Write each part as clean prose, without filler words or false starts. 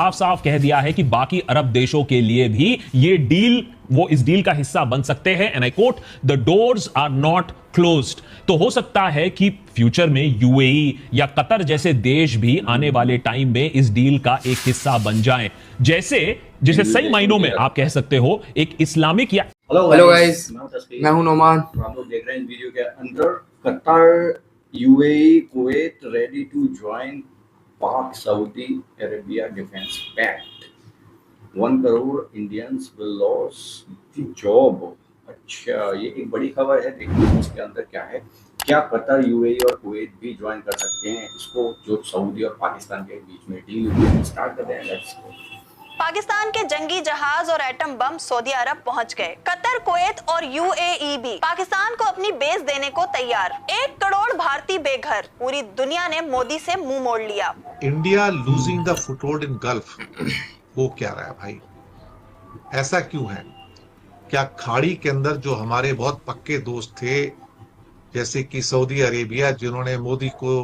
साफ साफ कह दिया है कि बाकी अरब देशों के लिए भी ये डील, वो इस डील का हिस्सा बन सकते हैं। And I quote, the doors are not closed. तो हो सकता है कि फ्यूचर में यूएई या कतर जैसे देश भी आने वाले टाइम में इस डील का एक हिस्सा बन जाएं, जैसे जिसे सही मायनों में आप कह सकते हो एक इस्लामिक या हेलो गाइस, मैं हूं नोमान। आप लोग देख रहे हैं इस वीडियो के अंदर Qatar, UAE, Kuwait ready to join Pak Saudi Arabia defence pact. 1 crore Indians will loss the job. अच्छा, ये एक बड़ी खबर है। देखिए इसके अंदर क्या है। क्या कतर, यूएई और कुवैत भी ज्वाइन कर सकते हैं इसको, जो सऊदी और पाकिस्तान के बीच में डील स्टार्ट कर रहे हैं। Let's go. पाकिस्तान के जंगी जहाज और एटम बम सऊदी अरब पहुंच गए। कतर, कुवैत और यूएई भी पाकिस्तान को अपनी बेस देने को तैयार। 1 करोड़ भारतीय बेघर। पूरी दुनिया ने मोदी से मुंह मोड़ लिया। India losing the foothold in gulf, वो क्या रहा है भाई? ऐसा क्यों है? क्या खाड़ी के अंदर जो हमारे बहुत पक्के दोस्त थे, जैसे कि सऊदी अरेबिया, जिन्होंने मोदी को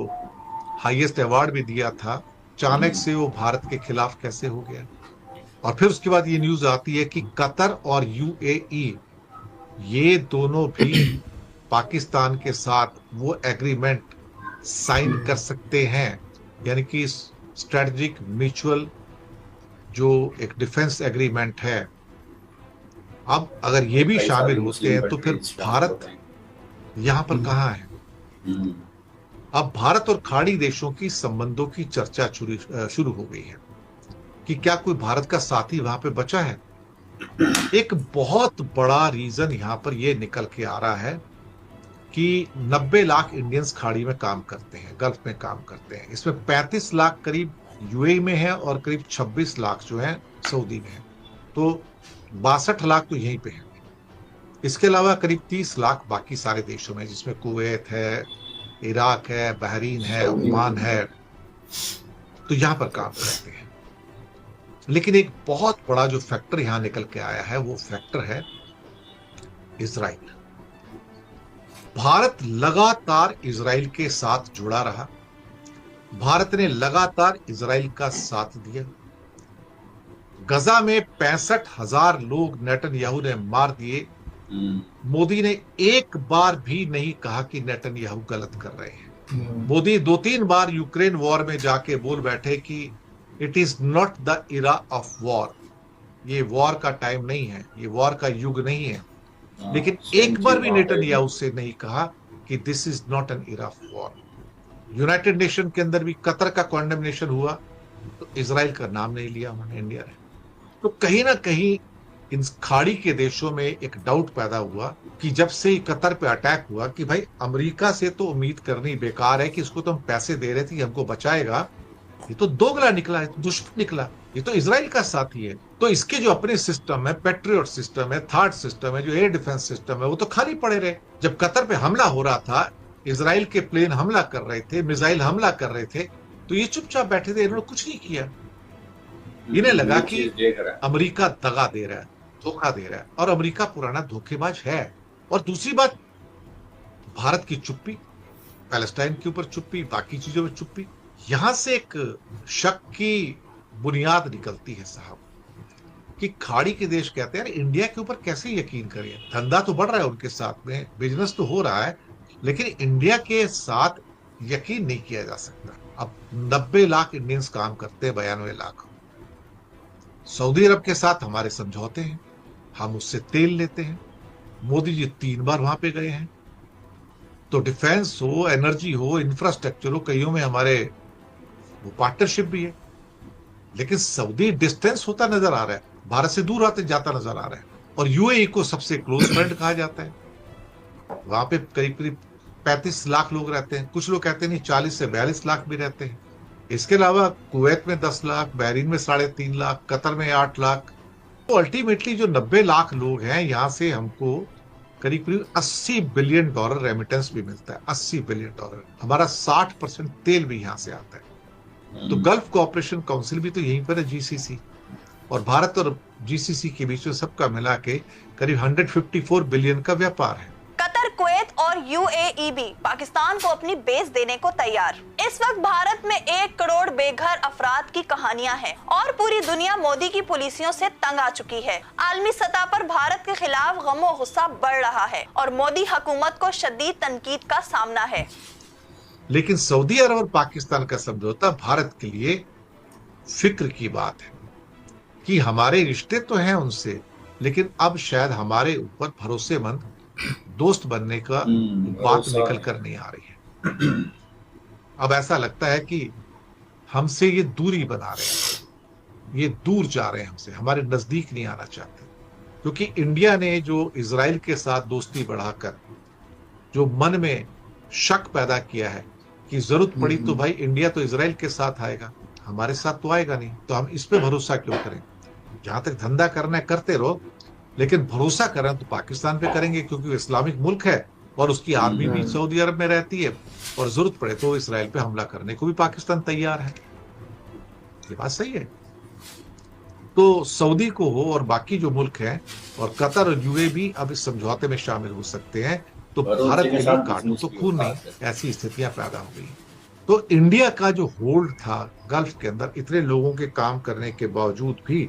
हाईएस्ट अवार्ड भी दिया था, अचानक से वो भारत के खिलाफ कैसे हो गया? और फिर उसके बाद ये न्यूज आती है कि कतर और यूएई, ये दोनों भी पाकिस्तान के साथ वो एग्रीमेंट साइन कर सकते हैं, यानी कि स्ट्रेटेजिक म्यूचुअल जो एक डिफेंस एग्रीमेंट है। अब अगर ये भी शामिल होते हैं तो फिर भारत यहां पर कहां है? अब भारत और खाड़ी देशों की संबंधों की चर्चा शुरू हो गई है कि क्या कोई भारत का साथी वहां पे बचा है। एक बहुत बड़ा रीजन यहां पर यह निकल के आ रहा है कि 90 लाख इंडियंस खाड़ी में काम करते हैं, गल्फ में काम करते हैं। इसमें 35 लाख करीब यूएई में है और करीब 26 लाख जो है सऊदी में है, तो 62 लाख तो यहीं पे है। इसके अलावा करीब 30 लाख बाकी सारे देशों में, जिसमें कुवैत है, इराक है, बहरीन है, ओमान है, तो यहां पर काम करते हैं। लेकिन एक बहुत बड़ा जो फैक्टर यहां निकल के आया है, वो फैक्टर है इजराइल। भारत लगातार इजराइल के साथ जुड़ा रहा। भारत ने लगातार इजराइल का साथ दिया। गजा में 65,000 लोग नेतन्याहू ने मार दिए। मोदी ने एक बार भी नहीं कहा कि नेतन्याहू गलत कर रहे हैं। मोदी 2-3 बार यूक्रेन वॉर में जाके बोल बैठे कि it is not the era of war, ये वॉर का टाइम नहीं है, ये वॉर का युग नहीं है। लेकिन एक बार भी नेतन्याहू से नहीं कहा कि this is not an era of war. United nation के अंदर भी कतर का कॉन्डेमनेशन हुआ तो इजराइल का नाम नहीं लिया उन्होंने, इंडिया ने। तो कहीं ना कहीं इन खाड़ी के देशों में एक डाउट पैदा हुआ कि जब से ही कतर पे अटैक हुआ कि भाई अमेरिका से तो उम्मीद करनी बेकार है कि इसको तो हम पैसे दे रहे थे, हमको बचाएगा, ये तो दोगला निकला है, दुश्मन निकला, ये तो इजराइल का साथी है। तो इसके जो अपने सिस्टम है, पेट्रियट सिस्टम है, थार्ड सिस्टम है, जो एयर डिफेंस सिस्टम है, वो तो खाली पड़े रहे। जब कतर पे हमला हो रहा था, इजराइल के प्लेन हमला कर रहे थे, मिसाइल हमला कर रहे थे, तो ये चुपचाप बैठे थे, इन्होंने कुछ नहीं किया। इन्हें लगा कि अमेरिका दगा दे रहा है, धोखा दे रहा है, और अमेरिका पुराना धोखेबाज है। और दूसरी बात, भारत की चुप्पी, पैलेस्टाइन के ऊपर चुप्पी, बाकी चीजों में चुप्पी। यहां से एक शक की बुनियाद निकलती है साहब कि खाड़ी के देश कहते हैं इंडिया के ऊपर कैसे यकीन करें। धंधा तो बढ़ रहा है उनके साथ में, बिजनेस तो हो रहा है, लेकिन इंडिया के साथ यकीन नहीं किया जा सकता। अब 90 लाख इंडियंस काम करते हैं, 92 लाख। सऊदी अरब के साथ हमारे समझौते हैं, हम उससे तेल लेते हैं। मोदी जी 3 बार वहां पे गए हैं। तो डिफेंस हो, एनर्जी हो, इंफ्रास्ट्रक्चर हो, कईयों में हमारे वो पार्टनरशिप भी है। लेकिन सऊदी डिस्टेंस होता नजर आ रहा है, भारत से दूर आते जाता नजर आ रहा है। और यूएई को सबसे क्लोज फ्रेंड कहा जाता है। वहां पे करीब करीब 35 लाख लोग रहते हैं, कुछ लोग कहते नहीं 40 से 42 लाख भी रहते हैं। इसके अलावा कुवैत में 10 लाख, बहरीन में 3.5 लाख, कतर में 8 लाख। तो अल्टीमेटली जो 90 लाख लोग हैं, यहां से हमको करीब करीब $80 बिलियन रेमिटेंस भी मिलता है। $80 बिलियन। हमारा 60% तेल भी यहां से आता है। तो गल्फ कोऑपरेशन काउंसिल भी तो यहीं पर है, जीसीसी। और भारत और जीसीसी के बीच में सबका मिला के करीब 154 बिलियन का व्यापार है। कतर, कुवैत और और यूएई भी पाकिस्तान को अपनी बेस देने को तैयार। इस वक्त भारत में 1 करोड़ बेघर अफराद की कहानियां हैं और पूरी दुनिया मोदी की पॉलिसियों से तंग आ चुकी है। आलमी सतह पर भारत के खिलाफ गमो गुस्सा बढ़ रहा है और मोदी हुकूमत को शदीद तनकीद का सामना है। लेकिन सऊदी अरब और पाकिस्तान का समझौता भारत के लिए फिक्र की बात है कि हमारे रिश्ते तो हैं उनसे, लेकिन अब शायद हमारे ऊपर भरोसेमंद दोस्त बनने का बात निकल कर नहीं आ रही है। अब ऐसा लगता है कि हमसे ये दूरी बना रहे हैं, ये दूर जा रहे हैं हमसे, हमारे नजदीक नहीं आना चाहते। क्योंकि इंडिया ने जो इजराइल के साथ दोस्ती बढ़ाकर जो मन में शक पैदा किया है कि जरूरत पड़ी तो भाई इंडिया तो इजराइल के साथ आएगा, हमारे साथ तो आएगा नहीं, तो हम इस पे भरोसा क्यों करें? जहां तक धंधा करना है करते रहो, लेकिन भरोसा करें तो पाकिस्तान पे करेंगे, क्योंकि वो इस्लामिक मुल्क है और उसकी आर्मी भी सऊदी अरब में रहती है और जरूरत पड़े तो इसराइल पे हमला करने को भी पाकिस्तान तैयार है। ये बात सही है। तो सऊदी को हो और बाकी जो मुल्क हैं और कतर और यूएई भी अब इस समझौते में शामिल हो सकते हैं, तो भारत के लिए काटू तो खून नहीं, ऐसी स्थितियां पैदा हो गई। तो इंडिया का जो होल्ड था गल्फ के अंदर इतने लोगों के काम करने के बावजूद भी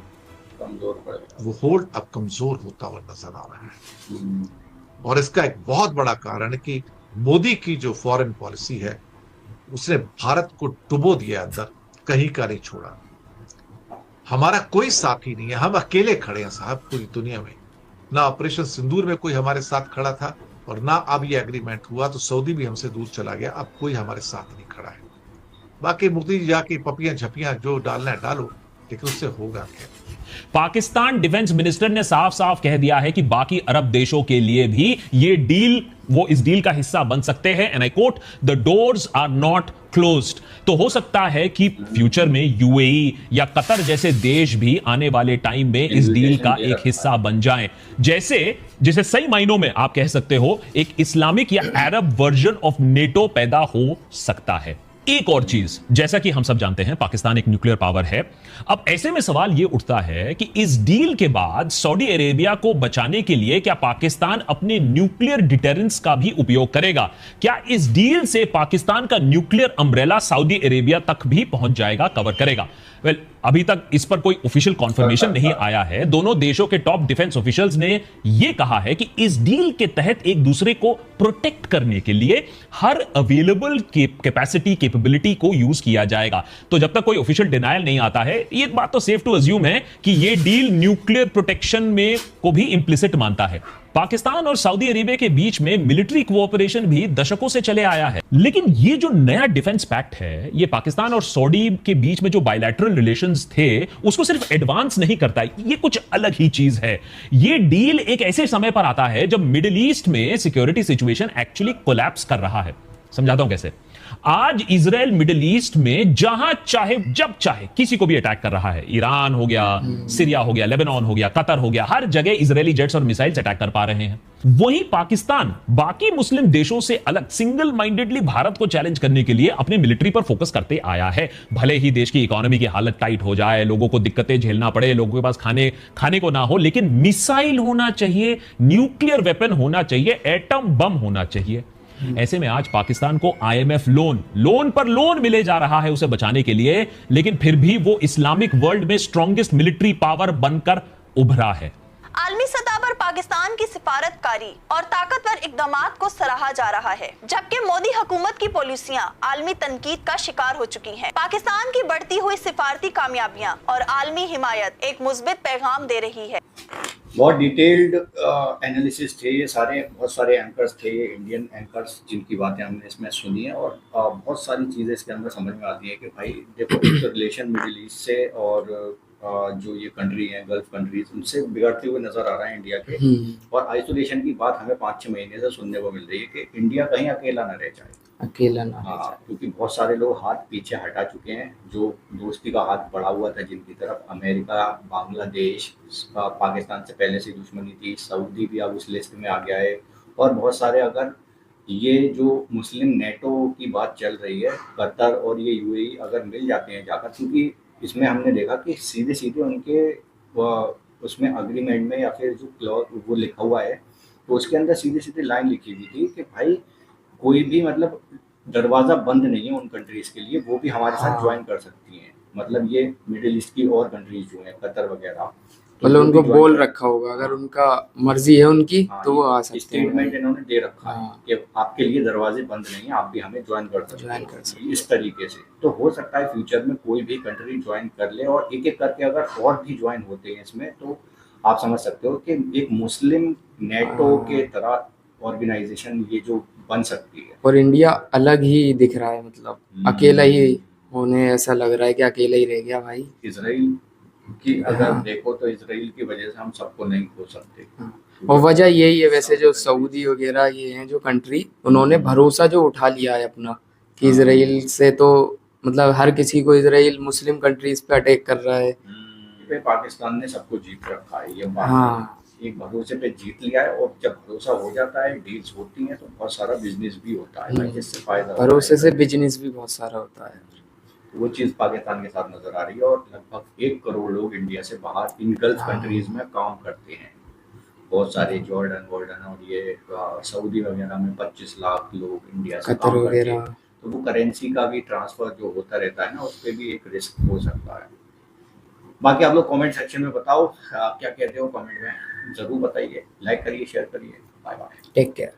कमजोर पड़ गया। वो होल्ड अब कमजोर होता हुआ नजर आ रहा है। और इसका एक बहुत बड़ा कारण है कि मोदी की जो फॉरेन पॉलिसी है उसने भारत को डुबो दिया अंदर, कहीं का नहीं छोड़ा। हमारा कोई साथी नहीं है, हम अकेले खड़े हैं साहब पूरी दुनिया में। ना ऑपरेशन सिंदूर में कोई हमारे साथ खड़ा था और ना अब ये एग्रीमेंट हुआ तो सऊदी भी हमसे दूर चला गया, अब कोई हमारे साथ नहीं खड़ा है। बाकी मोदी जी जाके पपियां झपियां जो डालना है डालो, लेकिन उससे होगा क्या? पाकिस्तान डिफेंस मिनिस्टर ने साफ साफ कह दिया है कि बाकी अरब देशों के लिए भी ये डील, वो इस डील का हिस्सा बन सकते हैं। And I quote, the doors are not closed. तो हो सकता है कि फ्यूचर में यूएई या कतर जैसे देश भी आने वाले टाइम में इस डील का एक हिस्सा बन जाएं, जिसे सही मायनों में आप कह सकते हो एक इस्लामिक या अरब वर्जन ऑफ नेटो पैदा हो सकता है। एक और चीज, जैसा कि हम सब जानते हैं पाकिस्तान एक न्यूक्लियर पावर है। अब ऐसे में सवाल यह उठता है कि इस डील के बाद सऊदी अरेबिया को बचाने के लिए क्या पाकिस्तान अपने न्यूक्लियर डिटरेंस का भी उपयोग करेगा? क्या इस डील से पाकिस्तान का न्यूक्लियर अम्ब्रेला सऊदी अरेबिया तक भी पहुंच जाएगा, कवर करेगा? वेल, अभी तक इस पर कोई ऑफिशियल कॉन्फर्मेशन नहीं आया है। दोनों देशों के टॉप डिफेंस ऑफिशियल्स ने यह कहा है कि इस डील के तहत एक दूसरे को प्रोटेक्ट करने के लिए हर अवेलेबल कैपेसिटी कैपेबिलिटी को यूज किया जाएगा। तो जब तक कोई ऑफिशियल डिनायल नहीं आता है, ये बात तो सेफ टू अज्यूम है कि यह डील न्यूक्लियर प्रोटेक्शन में को भी इंप्लिसिट मानता है। पाकिस्तान और सऊदी अरेबिया के बीच में मिलिट्री कोऑपरेशन भी दशकों से चले आया है, लेकिन ये जो नया डिफेंस पैक्ट है, ये पाकिस्तान और सऊदी के बीच में जो बायलैटरल रिलेशंस थे उसको सिर्फ एडवांस नहीं करता, ये कुछ अलग ही चीज है। ये डील एक ऐसे समय पर आता है जब मिडिल ईस्ट में सिक्योरिटी सिचुएशन एक्चुअली कोलैप्स कर रहा है। समझाता हूं कैसे। आज इजराइल मिडिल ईस्ट में जहां चाहे जब चाहे किसी को भी अटैक कर रहा है। ईरान हो गया, सीरिया हो गया, लेबनान हो गया, कतर हो गया, हर जगह इजरायली जेट्स और मिसाइल्स अटैक कर पा रहे हैं। वहीं पाकिस्तान बाकी मुस्लिम देशों से अलग सिंगल माइंडेडली भारत को चैलेंज करने के लिए अपने मिलिट्री पर फोकस करते आया है। भले ही देश की इकोनॉमी की हालत टाइट हो जाए, लोगों को दिक्कतें झेलना पड़े, लोगों के पास खाने को ना हो, लेकिन मिसाइल होना चाहिए, न्यूक्लियर वेपन होना चाहिए, एटम बम होना चाहिए। ऐसे में आज पाकिस्तान को आईएमएफ लोन पर लोन मिले जा रहा है उसे बचाने के लिए, लेकिन फिर भी वो इस्लामिक वर्ल्ड में स्ट्रॉन्गेस्ट मिलिट्री पावर बनकर उभरा है। आलमी सतह पर पाकिस्तान की सिफारतकारी और ताकतवर इकदामात को सराहा जा रहा है, जबकि मोदी हुकूमत की पॉलिसियां आलमी तनकीद का शिकार हो चुकी हैं। पाकिस्तान की बढ़ती हुई सिफारती कामयाबियां और आलमी हिमायत एक मुस्बित पैगाम दे रही है। बहुत डिटेल्ड एनालिसिस थे ये सारे, बहुत सारे एंकर्स थे, इंडियन एंकर्स जिनकी बातें हमने इसमें सुनी है और बहुत सारी चीज़ें इसके अंदर समझ में आती है कि भाई देखो रिलेशन मिडिल ईस्ट से और जो ये कंट्री है गल्फ कंट्रीज उनसे बिगड़ते हुए नजर आ रहा है इंडिया के। और आइसोलेशन की बात हमें 5-6 महीने से सुनने को मिल रही है कि इंडिया कहीं अकेला न रह जाए, अकेला ना। हाँ, क्योंकि बहुत सारे लोग हाथ पीछे हटा चुके हैं। जो दोस्ती का हाथ बढ़ा हुआ था जिनकी तरफ, अमेरिका, बांग्लादेश का पाकिस्तान से पहले से दुश्मनी थी, सऊदी भी अब उस लिस्ट में आ गया है। और बहुत सारे, अगर ये जो मुस्लिम नेटो की बात चल रही है, कतर और ये यूएई अगर मिल जाते हैं जाकर, क्योंकि इसमें हमने देखा कि सीधे उनके उसमें अग्रीमेंट में या फिर जो क्लॉज वो लिखा हुआ है तो उसके अंदर सीधी सीधी लाइन लिखी हुई थी कि भाई कोई भी मतलब दरवाजा बंद नहीं है उन कंट्रीज के लिए, वो भी हमारे साथ हाँ। ज्वाइन कर सकती हैं। मतलब ये मिडिल ईस्ट की और कंट्रीज जो हैं, कतर वगैरह, तो मतलब वो भी उनको join बोल कर- रखा होगा, अगर उनका मर्जी है उनकी हाँ, तो वो आ सकते स्टेटमेंट हैं। इन्होंने दे रखा है हाँ। कि आपके लिए दरवाजे बंद नहीं है, आप भी हमें ज्वाइन कर सकते Join हो कर सकते इस तरीके से। तो हो सकता है फ्यूचर में कोई भी कंट्री ज्वाइन कर ले, और एक एक करके अगर और भी ज्वाइन होते हैं इसमें, तो आप समझ सकते हो कि एक मुस्लिम नेटो हाँ। के तरह ऑर्गेनाइजेशन ये जो बन सकती है। और इंडिया अलग ही दिख रहा है, मतलब अकेला ही होने ऐसा लग रहा है कि अकेला ही रह गया भाई। इसराइल की अगर हाँ। देखो तो इसराइल की वजह से हम सबको नहीं खो सकते। हाँ। और वजह यही है वैसे, जो सऊदी वगैरह ये हैं जो कंट्री, उन्होंने भरोसा जो उठा लिया है अपना कि इसराइल से, तो मतलब हर किसी को इसराइल मुस्लिम कंट्रीज पे अटैक कर रहा है। पे पाकिस्तान ने सबको जीत रखा है, ये बात हाँ। है। एक भरोसे पे जीत लिया है, और जब भरोसा हो जाता है, डील्स होती हैं, तो बहुत सारा बिजनेस भी होता है भाई, जिससे फायदा होता है। भरोसे से बिजनेस भी बहुत सारा होता है। वो चीज़ पाकिस्तान के साथ नजर आ रही है, और लगभग 1 करोड़ लोग इंडिया से बाहर इन गल्फ हाँ। कंट्रीज में काम करते हैं। बहुत सारे जॉर्डन वॉर्डन और ये सऊदी वगैरह में 25 लाख लोग इंडिया से कतर काम करते हैं। वगैरह। तो वो करेंसी का भी ट्रांसफर जो होता रहता है ना, उस पर भी एक रिस्क हो सकता है। बाकी आप लोग कमेंट सेक्शन में बताओ, आप क्या कहते हो, कमेंट में जरूर बताइए, लाइक करिए, शेयर करिए। Bye bye. Take care.